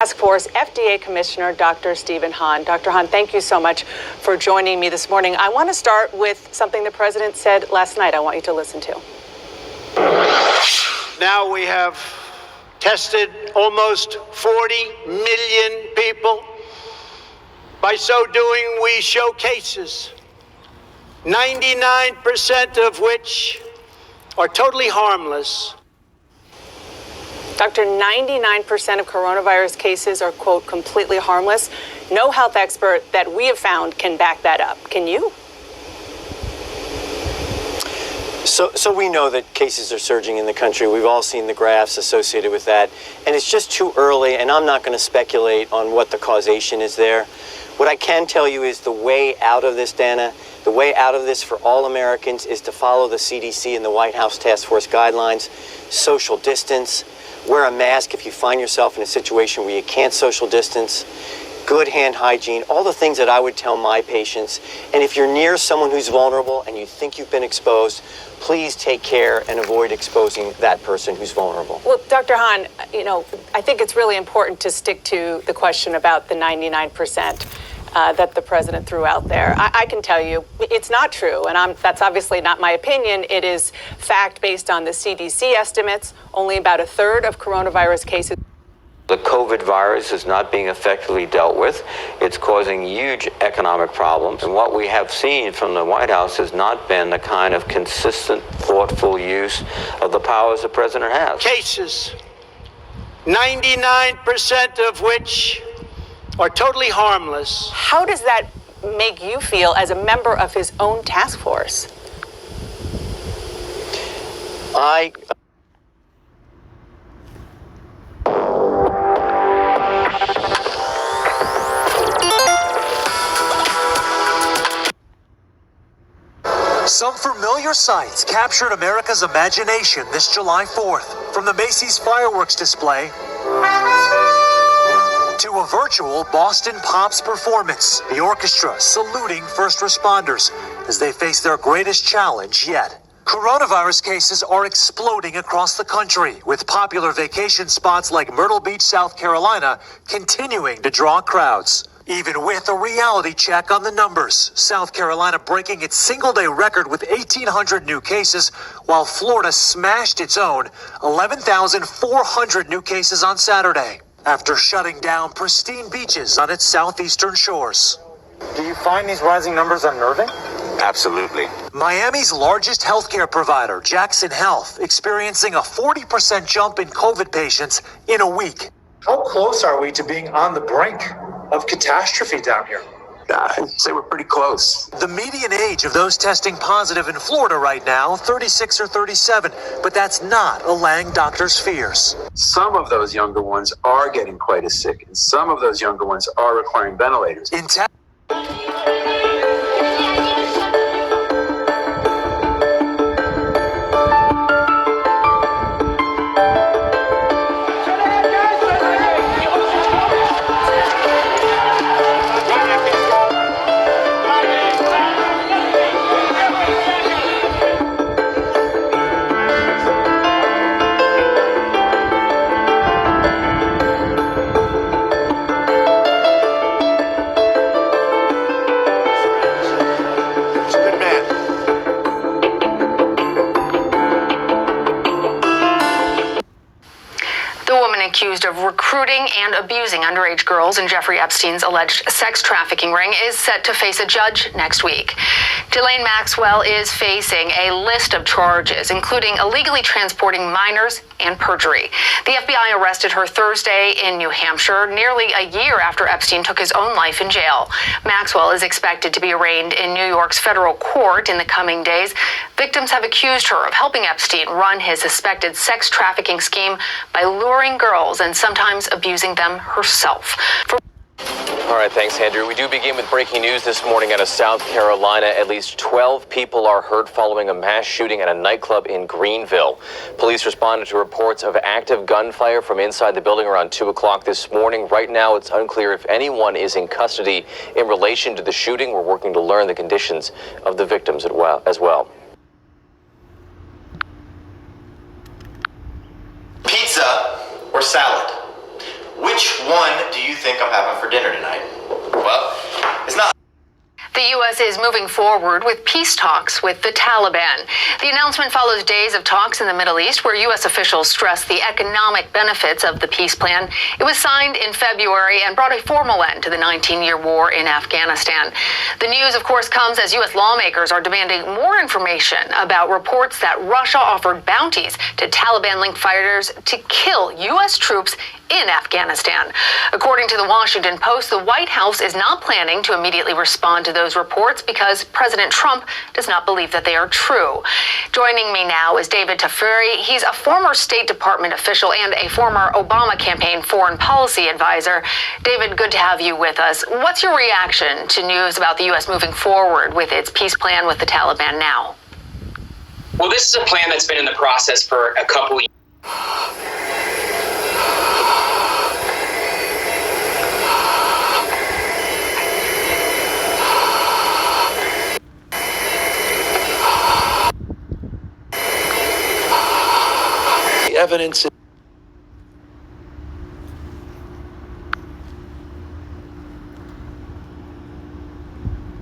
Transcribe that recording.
Task Force FDA Commissioner Dr. Stephen Hahn. Dr. Hahn, thank you so much for joining me this morning. I want to start with something the president said last night. I want you to listen to. Now we have tested almost 40 million people. By so doing, we show cases, 99% of which are totally harmless. Dr., 99% of coronavirus cases are, quote, completely harmless. No health expert that we have found can back that up. Can you? So we know that cases are surging in the country. We've all seen the graphs associated with that. And it's just too early, and I'm not going to speculate on what the causation is there. What I can tell you is the way out of this, Dana, the way out of this for all Americans is to follow the CDC and the White House Task Force guidelines, social distance, wear a mask if you find yourself in a situation where you can't social distance, good hand hygiene, all the things that I would tell my patients. And if you're near someone who's vulnerable and you think you've been exposed, please take care and avoid exposing that person who's vulnerable. Well, Dr. Hahn, I think it's really important to stick to the question about the 99%. That the president threw out there. I can tell you it's not true, and that's obviously not my opinion. It is fact based on the CDC estimates. Only about a third of coronavirus cases. The COVID virus is not being effectively dealt with. It's causing huge economic problems. And what we have seen from the White House has not been the kind of consistent, thoughtful use of the powers the president has. Cases, 99% of which are totally harmless. How does that make you feel as a member of his own task force? Some familiar sights captured America's imagination this July 4th, from the Macy's fireworks display to a virtual Boston Pops performance. The orchestra saluting first responders as they face their greatest challenge yet. Coronavirus cases are exploding across the country, with popular vacation spots like Myrtle Beach, South Carolina, continuing to draw crowds. Even with a reality check on the numbers, South Carolina breaking its single-day record with 1,800 new cases, while Florida smashed its own 11,400 new cases on Saturday, after shutting down pristine beaches on its southeastern shores. Do you find these rising numbers unnerving? Absolutely. Miami's largest healthcare provider, Jackson Health, experiencing a 40% jump in COVID patients in a week. How close are we to being on the brink of catastrophe down here? I'd say we're pretty close. The median age of those testing positive in Florida right now, 36 or 37, but that's not allaying doctors' fears. Some of those younger ones are getting quite as sick, and some of those younger ones are requiring ventilators. Accused of recruiting and abusing underage girls in Jeffrey Epstein's alleged sex trafficking ring is set to face a judge next week. Ghislaine Maxwell is facing a list of charges, including illegally transporting minors and perjury. The FBI arrested her Thursday in New Hampshire, nearly a year after Epstein took his own life in jail. Maxwell is expected to be arraigned in New York's federal court in the coming days. Victims have accused her of helping Epstein run his suspected sex trafficking scheme by luring girls and sometimes abusing them herself. All right, thanks, Andrew. We do begin with breaking news this morning out of South Carolina. At least 12 people are hurt following a mass shooting at a nightclub in Greenville. Police responded to reports of active gunfire from inside the building around 2 o'clock this morning. Right now, it's unclear if anyone is in custody in relation to the shooting. We're working to learn the conditions of the victims as well. Pizza or salad? Which one do you think I'm having for dinner tonight? Well, it's not. The U.S. is moving forward with peace talks with the Taliban. The announcement follows days of talks in the Middle East where U.S. officials stressed the economic benefits of the peace plan. It was signed in February and brought a formal end to the 19-year war in Afghanistan. The news, of course, comes as U.S. lawmakers are demanding more information about reports that Russia offered bounties to Taliban-linked fighters to kill U.S. troops in Afghanistan. According to the Washington Post, the White House is not planning to immediately respond to those reports because President Trump does not believe that they are true. Joining me now is David Tafuri. He's a former State Department official and a former Obama campaign foreign policy advisor. David, good to have you with us. What's your reaction to news about the U.S. moving forward with its peace plan with the Taliban now? Well, this is a plan that's been in the process for a couple years. Evidence